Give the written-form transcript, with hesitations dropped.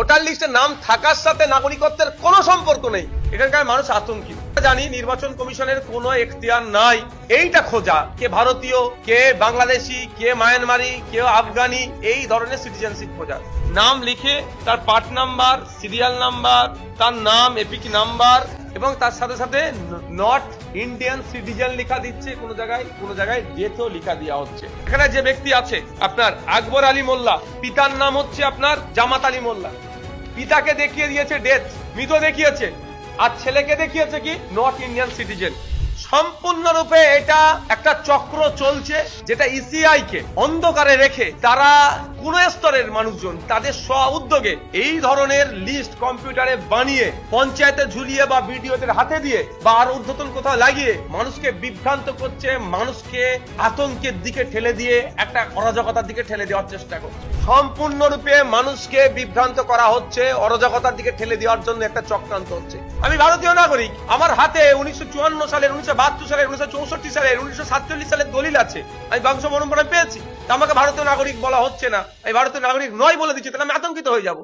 Voter লিস্টে নাম থাকার সাথে নাগরিকত্বের কোনো সম্পর্ক নেই। এখানকার মানুষ আতঙ্কিত। জানি নির্বাচন কমিশনের কোনো এখতিয়ার নাই এইটা খোঁজা কে ভারতীয়, কে বাংলাদেশি, কে মায়ানমারি, কে আফগানি, এই ধরনের সিটিজেনশিপ খোঁজা। নাম লিখে তার পার্ট নাম্বার, সিরিয়াল নাম্বার, তার নাম, এপিক নাম্বার এবং তার সাথে সাথে নট ইন্ডিয়ান সিটিজেন লেখা দিচ্ছে, কোনো জায়গায় ডেথও লেখা দেওয়া হচ্ছে। এখানে যে ব্যক্তি আছে আপনার আকবর আলী মোল্লা, পিতার নাম হচ্ছে আপনার জামাত আলী মোল্লা, পিতাকে দেখিয়ে দিয়েছে ডেথ, মৃত দেখিয়েছে, আর ছেলেকে দেখিয়েছে কি নট ইন্ডিয়ান সিটিজেন। সম্পূর্ণরূপে এটা একটা চক্র চলছে, যেটা ইসিআই কে অন্ধকারে রেখে তারা কোন স্তরের মানুষজন তাদের স্ব উদ্যোগে এই ধরনের লিস্ট কম্পিউটারে বানিয়ে পঞ্চায়েতে ঝুলিয়ে বা বিডিওদের হাতে দিয়ে বা আর ঊর্ধ্বতন কোথাও লাগিয়ে মানুষকে বিভ্রান্ত করছে, মানুষকে আতঙ্কের দিকে ঠেলে দিয়ে একটা অরাজকতার দিকে ঠেলে দেওয়ার চেষ্টা করছে। সম্পূর্ণরূপে মানুষকে বিভ্রান্ত করা হচ্ছে, অরাজকতার দিকে ঠেলে দেওয়ার জন্য একটা চক্রান্ত হচ্ছে। আমি ভারতীয় নাগরিক, আমার হাতে 1954 সালের, 1972 সালের, 1964 সালের, 1947 সালের দলিল আছে, আমি বংশ পরম্পরা পেয়েছি। আমাকে ভারতীয় নাগরিক বলা হচ্ছে না, আমি ভারতীয় নাগরিক নয় বলে দিচ্ছি, তাহলে আমি আতঙ্কিত হয়ে যাব।